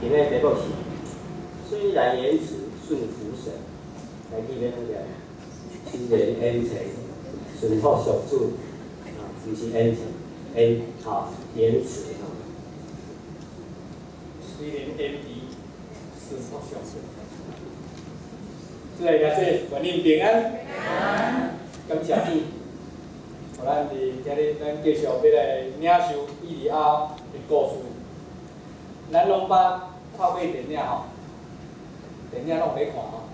今日题目是虽然言辞顺服神，来记咧那个虽然言辞顺服上主啊，就是言辞言辞啊。虽然言辞顺服上主，即个也说愿恁平安，感谢主。互咱伫今日咱继续要来领受以利亚的故事。咱拢捌看过电影吼，电影拢有咧看吼。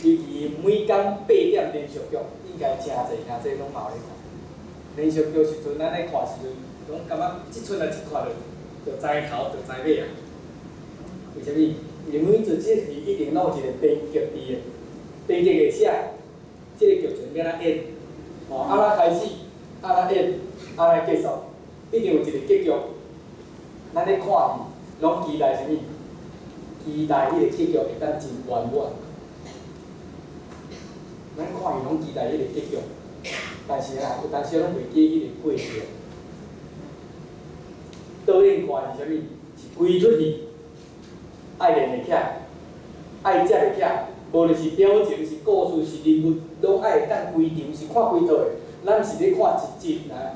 尤其每工8点连续剧，应该真侪兄弟拢嘛有咧看。连续剧时阵，咱咧看时阵，拢感觉即阵啊一看就知头就知尾啊。为虾米？因为做即是一定拢有一个编剧伫个，编剧会写即个剧情要安怎演，吼，安怎开始，安怎演，安怎结束，一定有一个结局。咱咧看戏，拢期待啥物？期待迄个结局会当真圆满。咱看戏拢期待迄个结局，但是啊，有当时拢袂记迄个过程。导演看是啥物？是规出戏。爱练会起来，爱食会起来，无就是表情、是故事、是人物，拢爱会当规场是看规套的。咱毋是咧看一集啊，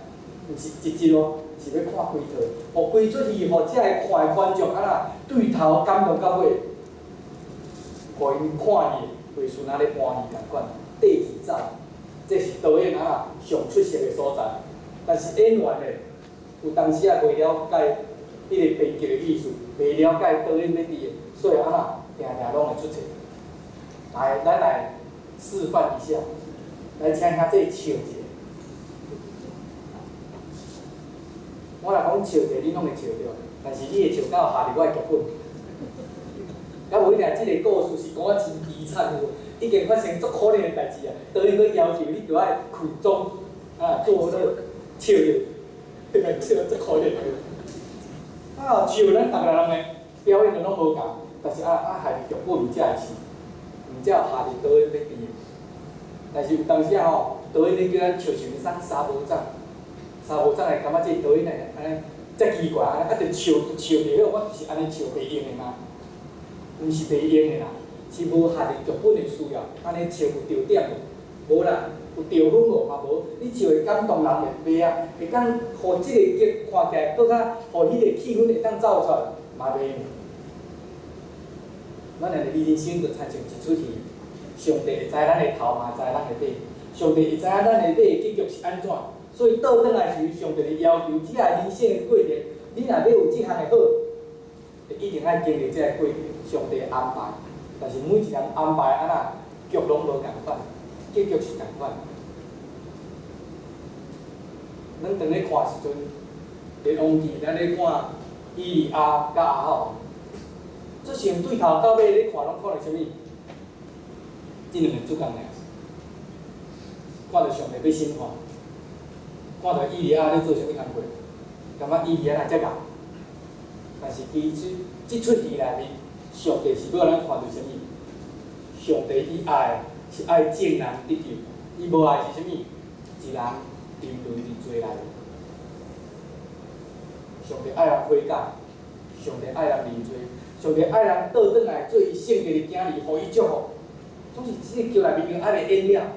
毋是一集哦，是要看规套。互规出戏，互遮个看的观众啊对头感动到尾，互因看戏袂顺啊咧搬戏共款，缀起走。这是导演上出色的所在。但是演员咧，有当时啊袂了解迄个编剧的意思。袂了解导演要伫个，所以常常拢会出错。来，咱来示范一下，来请兄弟笑一下。我若讲笑一下，你拢会笑着，但是你会笑到下入我的剧本。敢无一定即个故事是讲啊真悲惨的，已经发生足可怜的代志啊！导演佫要求你着爱苦中做咧笑着，笑足可怜的。笑咱逐个人诶表演拢无共，但是下剧本毋才会是，毋才有下入导演要伫诶。但是有当时吼，导演咧叫咱笑成三无掌会感觉即导演诶安尼遮奇怪，安尼笑袂好，我就是安尼笑袂用诶嘛，毋是袂用诶啦，是无下入剧本诶需要，安尼笑有着点无啦。有着分无嘛无，你笑会感动人袂啊？会当互即个剧看起来搁较，互迄个气氛会当走出来，嘛袂用。咱人人生就亲像一出戏，上帝会知咱的头，嘛知咱的尾。上帝会知影咱的尾结局是安怎，所以倒转来时，上帝的要求，即个人生的过程，你若要有即项的好，就一定爱经历即个过程，上帝的安排。但是每一人安排安那，剧拢无共款。结局是共款。咱当咧看时阵，会忘记咱咧看以利亚甲阿哈，做成对头到尾咧看，拢看到啥物？即两个主角尔，看到上帝要审判，看到以利亚咧做啥物工作，感觉以利亚若遮硬，但是即出戏内面，上帝是要咱看到啥物？上帝伊爱。是爱正人得救，伊无爱是啥物？一人沉沦伫罪内。上帝爱人悔改，上帝爱人认罪，上帝爱人倒转来做伊圣洁的囝儿，互伊祝福。总是即个剧内面用安尼演了，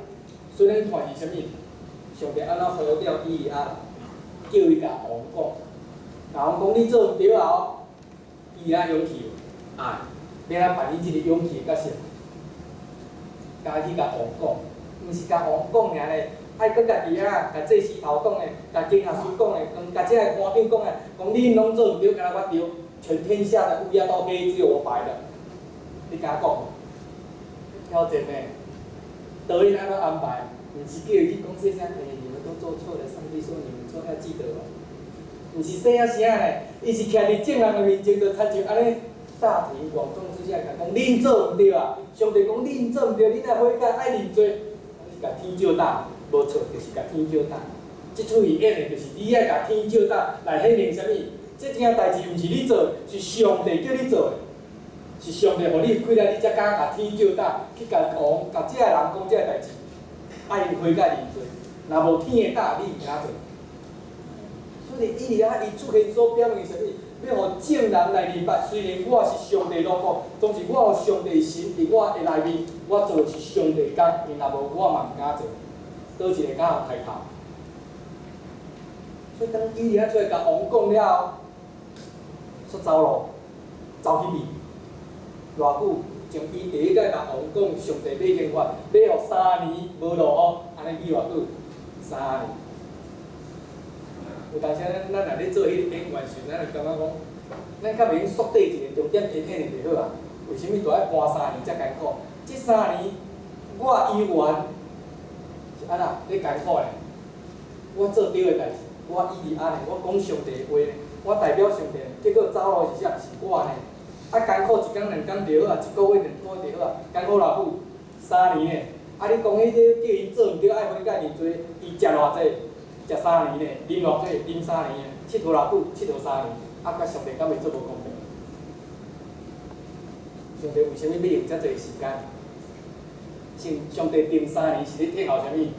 所以咱看是啥物？上帝安怎呼召以利亚，叫伊甲王讲，甲王讲你做毋对啊哦，以利亚勇气要安办理即个勇气的角色。家去甲王讲，毋是甲王讲尔咧，爱搁家己甲祭司头讲诶，甲经学师讲诶，甲遮个官长讲诶，讲恁拢做毋对，敢若我对，全天下的乌鸦都黑，只有我白的。你甲我讲，挑战诶，导演安怎安排？毋是叫伊去讲说啥，你们都做错了，上帝说你们错要记得哦。毋是说啊啥咧，伊是徛伫正人诶面前，就亲像安尼。大庭广众之下讲，恁做毋对啊！上帝讲恁做毋对，恁爱悔改，爱认罪，你是甲天照大，无错，就是甲天照大。即出戏演的就是你爱甲天照大来显明啥物？即件代志毋是你做，是上帝叫你做的，是上帝互你开来，你才敢甲天照大去甲王、甲即个人讲即个代志，爱因悔改认罪。若无天的大，你毋敢做。所以以利亚伊出现所表明啥物？要互众人来明白，虽然我是上帝路过，总是我有上帝神伫我的内面，我做的是上帝工，因若无我嘛毋敢做，倒一个敢有抬头。所以当伊利亚出来甲王讲了后，煞走路，走去面，偌久，从伊第一届甲王讲上帝要兴法，要互3年无落雨，安尼去偌久？3年。有当时咱若咧做迄个演员时，咱就感觉讲，咱较袂用缩短一个重点演演就好啊。为什物都爱搬3年遮艰苦？即3年我依然是安那咧艰苦咧。我做对的代志，我依然安尼，我讲上帝的话呢，我代表上帝，结果走路是啥？是我呢？啊艰苦一工两工就好啊，一个月2个月就好啊，艰苦偌久？3年呢？啊你讲迄个叫伊做毋对，爱分解尔多，伊食偌济？食3年呢，啉偌济，啉3年呢，佚佗偌久，佚佗3年，啊，甲上帝敢会做无公平？上帝为虾米要用遮济时间？上帝定3年是咧听候虾米？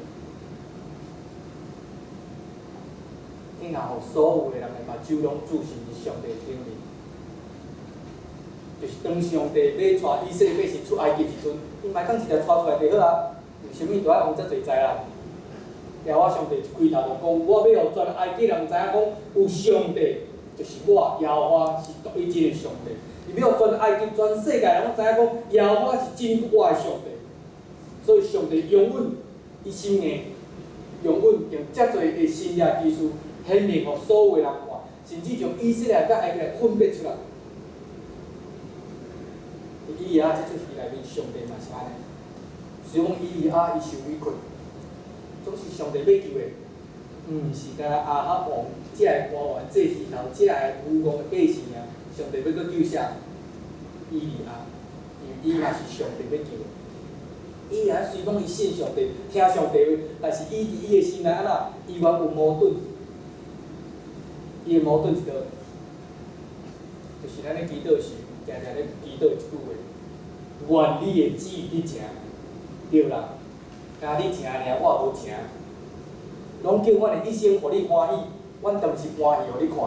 听候互所有的人来把手拢注视伫上帝顶面，就是当上帝要带以色列百姓出埃及时阵，伊嘛讲直接带出来就好啊，为虾米都爱用遮济灾难？了我上帝一开头就讲，我要互全埃及人知影讲，有上帝就是我，耶和华是独一真的上帝。伊要互全埃及、全世界人知影讲，耶和华是真我的上帝。所以上帝永远伊心硬，永远用遮侪的新约技术显明互所有的人看，甚至将以色列甲埃及人分别出来。以利亚这出戏内面，上帝嘛是安尼，虽讲以利亚伊受委屈。总是上帝要救的，毋是甲亚哈王遮个官员、这时头遮个愚戆的百姓尔。上帝要搁救啥？以利亚，因为伊嘛是上帝要救的。以利亚虽讲伊信上帝、听上帝话，但是伊伫伊的心内安那，伊原有矛盾。伊的矛盾是倒？就是咱咧祈祷时，常常咧祈祷一句话：愿你的旨意伫成，对啦。甲你请尔，我无请，拢叫阮的一生互你欢喜，阮都毋是欢喜互你看。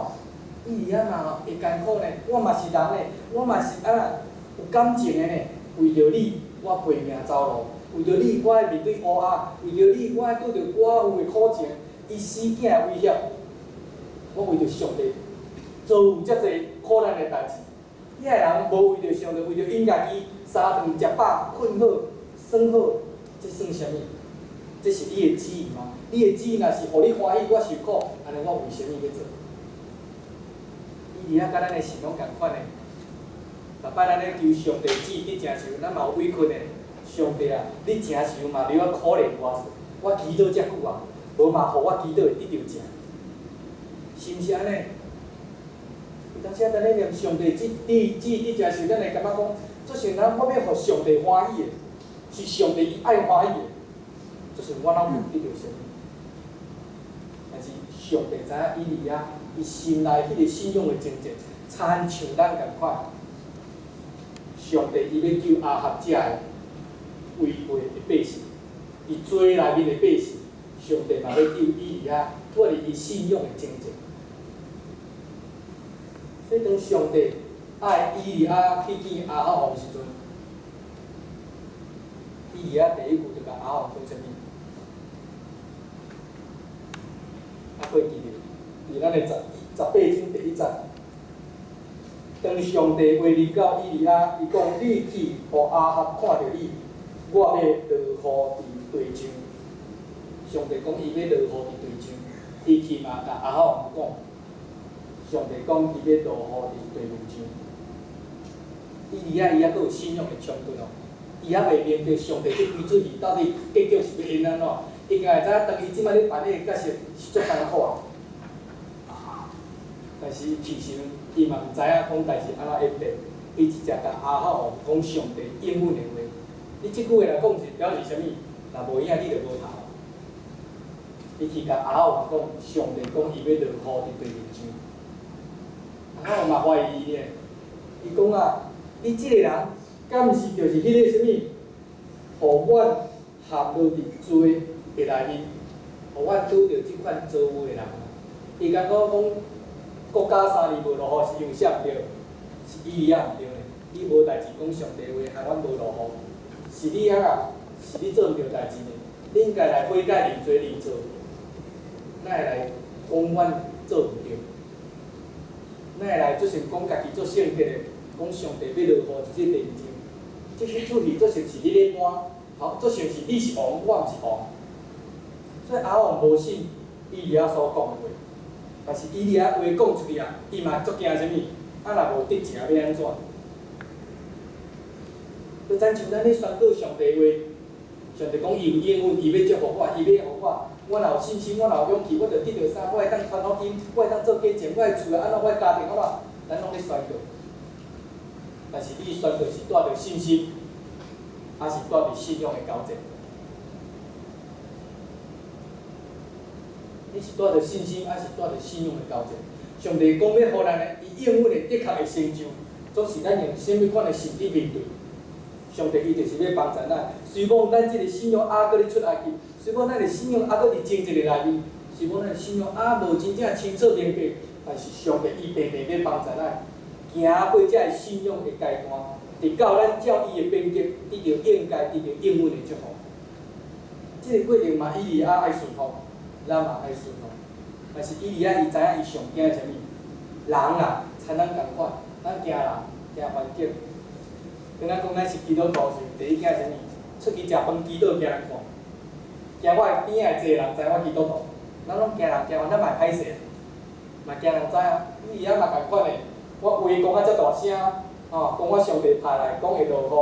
伊而若会艰苦呢，我嘛是人呢，我嘛是有感情的呢。为着你，我陪命走路；为着你，我爱面对乌鸦；为着你，我爱拄着我有的苦情，伊死囝的威胁。我为着上帝做有遮侪苦难的代志。遐人无为着上帝，为着因家己三顿食饱、困好、耍好。这算啥物？这是你的旨意吗？你的旨意若是互你欢喜，我受苦，安尼我为虾米要做？伊而甲咱的信拢共款的。逐摆咱咧求上帝旨意伫成时，咱嘛有委屈的。上帝啊，你诚时嘛留啊可怜我，我祈祷遮久啊，无嘛互我祈祷会得着正，是毋是安尼？有当时咱咧念上帝旨意伫成时，咱会感觉讲，做成人我要互上帝欢喜的。是上帝伊爱欢喜的，就是我哪有得着啥物？但是上帝知影以利亚伊心内迄个信仰的精进，参像咱共款。上帝伊要救亚哈遮个违背的百姓，伊罪内面的百姓，上帝嘛要救以利亚脱离伊信仰的精进。所以当上帝爱以利亚去见亚哈王时阵，以利亚第一句就甲亚哈王讲啥物？过记着，伫咱的18章第1节，当上帝话临到以利亚，伊讲：你去，互亚哈看着你，我要落雨伫地上。上帝讲伊要落雨伫地上，伊去嘛甲亚哈王讲，上帝讲伊要落雨伫地面上。以利亚伊还佫有信仰的冲突哦，伊还袂明白上帝这几出戏到底结局是要因安怎。伊敢会知影，当伊即摆咧扮迄个角色是足艰苦啊。但是其实伊嘛毋知影讲代志安怎演变，伊直接甲亚哈王讲上帝应允的话。你即句话来讲是表示啥物？若无影你就无头。伊去甲亚哈王讲，上帝讲伊要落雨伫地面上。亚哈王嘛怀疑伊呢，伊讲啊，你即个人敢毋是就是迄个啥物，互阮陷落伫罪的内面，互阮拄着即款遭遇的人。伊甲我讲国家3年无落雨是因为啥毋对？是伊啊毋对呢。你无代志讲上帝话害阮无落雨，是你啊，是你做毋对代志呢。你应该来悔改认罪认错，哪会来讲阮做毋对？哪会来做成讲家己做圣洁的，讲上帝要落雨是这认真？即许出去做成是你咧搬，好，做成是你是王，我毋是王。所以阿王无信以利亚所讲的话，但是以利亚话讲出去啊，伊嘛足惊啥物？啊，若无得成要安怎？就亲像咱咧宣告上帝话，上帝讲伊有应允，伊要祝福我，伊要互我，我若有信心，我若有勇气，我着得到啥？我会当传福音，我会当做见证，我的厝啊安怎，我的家庭安怎，咱拢咧宣告。但是你宣告是带着信心，还是带着信仰的交战？你是带着信心，还是带着信仰的交战？上帝讲要互咱的，伊应允的的确会成就，总是咱用什么款的心去面对。上帝伊就是要帮助咱，虽讲咱即个信仰还搁咧出埃及，虽讲咱的信仰还搁伫正直的内面，虽讲咱的信仰还无真正清楚明白，但是上帝伊平平要帮助咱，行过这个信仰的阶段，直到咱照伊的边界，得到应该得到应允的祝福。即个过程嘛，以利亚爱顺服，咱嘛爱顺服。但是以利亚伊知影伊上惊啥物？人啊，参咱共款，咱惊人，惊环境。跟咱讲，咱是基督徒时，第一惊啥物？出去食饭祈祷惊人看，惊我的边仔坐人知我基督徒，咱拢惊人惊完，咱嘛歹势，嘛惊人知啊。以利亚嘛共款的，我话讲啊遮大声，吼，讲我上帝派来，讲会落雨，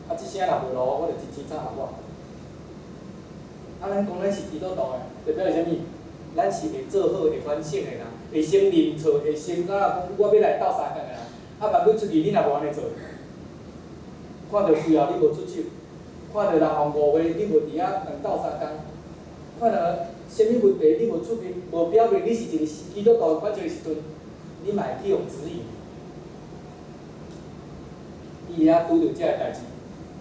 啊，即声若无落雨，我着真凄惨啊我。啊，咱讲咱是基督徒的，代表是啥物？咱是会做好、会反省的人，会先认错，会先讲我要来斗相共的人。啊，万一出去你若无安尼做，看到需要你无出手，看到人互误会你无伫遐斗相共，看到啥物问题你无出面，无表明你是一个基督徒反正的时阵，你嘛会去互质疑。伊遐拄着遮个代志，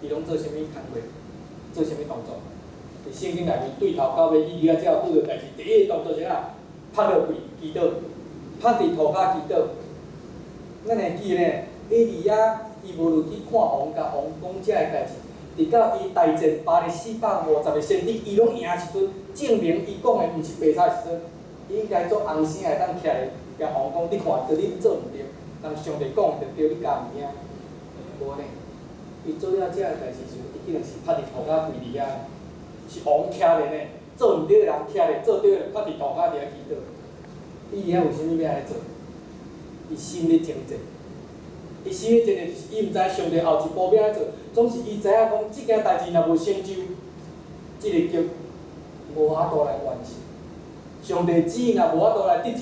伊拢做啥物工作，做啥物动作？伫圣经内面对头到尾，以利亚只要拄着代志，第一个动作是啥？趴落跪祈祷，趴伫涂骹祈祷。咱会记咧，以利亚伊无落去看王，甲王讲遮个代志，直到伊大战8,450个先知，伊拢赢时阵，证明伊讲的毋是白菜时阵，伊应该做红声会当起来，甲王讲，你看，着你做毋对，人上帝讲着对，你敢毋听？无呢，伊做了遮个代志时，伊竟然是趴伫涂骹跪伫遐。是王徛咧呢，做毋对的人徛咧，做对的趴伫涂骹伫遐祈祷。伊遐为虾米要安尼做？伊心咧挣扎，伊心咧挣扎就是伊毋知上帝后一步要安怎做，总是伊知影讲即件代志若无成就，即个局无法度来完成。上帝旨意若无法度来得成，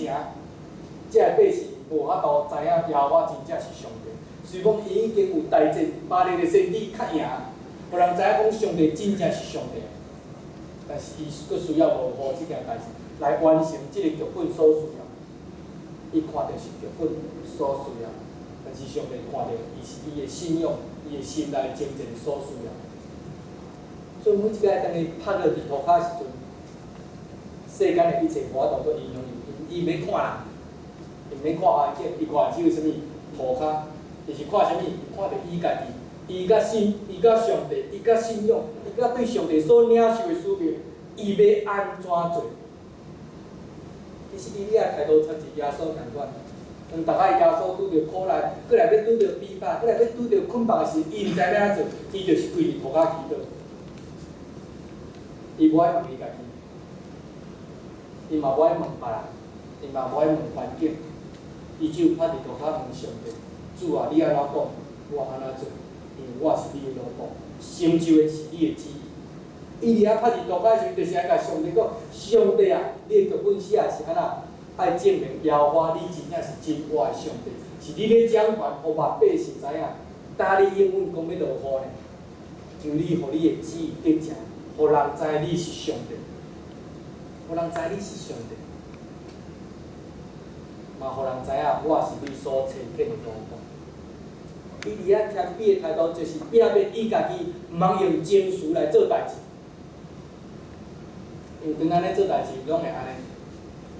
即个百姓无法度知影耶和华真正是上帝。虽讲伊已经有大战8个先知较赢，互人知影讲上帝真正是上帝。但是伊佫需要落雨即件代志来完成即个剧本所需要。伊看到是剧本所需要，但是上帝看到伊是伊的信仰，伊的心内真正所需要。所以每一摆当伊趴落伫涂骹时阵，世间的一切无法度做影响伊，伊免看人，伊免看环境，伊看只有啥物涂骹，就是看啥物，看到伊家己。伊甲信，伊甲上帝，伊甲信仰，伊甲对上帝所领受的使命，伊要安怎做？其实以利亚态度参是耶稣共款，逐摆耶稣拄着苦难，过来要拄着逼迫，过来要拄着捆绑时，伊毋知要安怎做，伊就是跪伫涂骹祈祷。伊无爱问伊家己，伊嘛无爱问别人，伊嘛无爱问环境，伊只有趴伫涂骹问上帝：主啊，你安怎讲，我安怎做？因为我是你的奴仆，成就的是你的旨意。伊利亚拍伫涂骹时，就是爱甲上帝讲：上帝啊，你的剧本写是安那？爱证明耶和华你真正是真我的上帝，是你咧掌权，互万百姓知影，搭你应允讲要落雨呢，求你互你的旨意得成，互人知你是上帝，互人知你是上帝，嘛互人知影我是你所差遣的奴仆。伊利亚谦卑的态度，就是避免伊家己毋通用情绪来做代志。因为当安尼做代志，拢会安尼，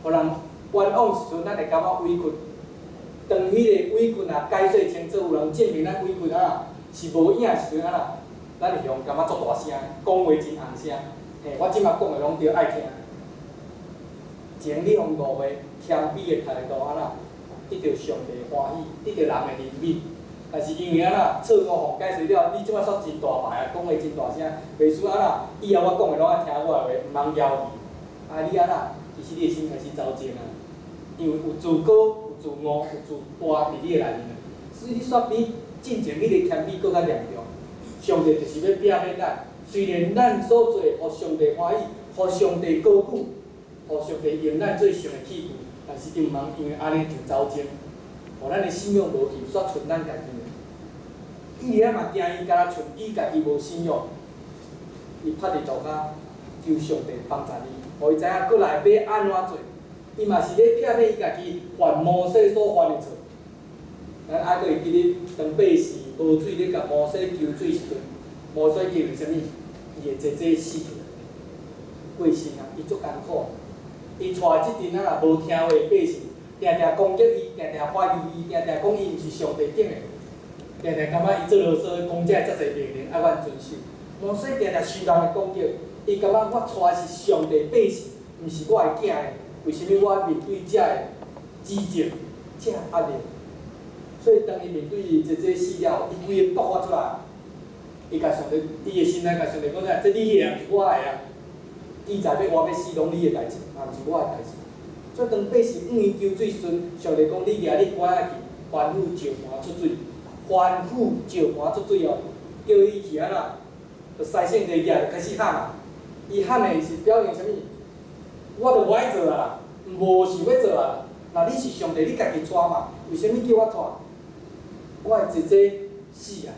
互人冤枉时阵，咱会感觉委屈。当迄个委屈啊解释清楚，有人证明咱委屈是无影时阵咱会用感觉足大声，讲话真洪声。嘿，我即摆讲的拢着爱听。情理风度的谦卑的态度得到上帝欢喜，得到人的怜悯。但是因为错误互解释了，你即摆煞真大牌讲话真大声，袂输以后我讲的拢爱听我的话，毋通摇你。你其实你的心开始走正因为有自高、有自傲、有自大伫你的内面所以你煞比进前迄个谦卑搁较严重。上帝就是要避免咱，虽然咱所做互上帝欢喜，互上帝高举，互上帝用咱做上的器具，但是你毋通因为安尼就走正，互咱的信仰无去，煞剩咱家己的。伊嘛惊伊敢若剩伊家己无信仰，伊拍伫涂骹，求上帝帮助你，互伊知影过来要安怎做。伊嘛是咧骗伊家己犯摩西所犯的错。咱还佫会记得当百姓无水咧甲摩西求水时阵，摩西求为虾米？伊会坐坐死去。过身伊足艰苦。伊带即阵无听话的百姓，定定攻击伊，定定怀疑伊，定定讲伊毋是上帝拣的，定定感觉伊做啰嗦，讲遮遮侪命令爱阮遵守。摩西定定受人的攻击，伊感觉我带是上帝百姓，毋是我的囝的。为虾米我面对遮的指责、遮压力？所以当伊面对坐坐死了，伊规个爆发出来，伊甲上帝，伊的心内甲上帝讲啥？这你的啊，是我的啊。伊知要活要死，拢你的代志，嘛毋是我的代志。所以当百姓伊求水时阵，上帝讲你举你关下去，反复石盘出水，反复石盘出水叫伊去就西圣地举就开始喊啊。伊喊的是表现啥物？我著无爱做啊，无想要做啊。那你是上帝，你家己带嘛？为虾米叫我带？我会坐坐死啊！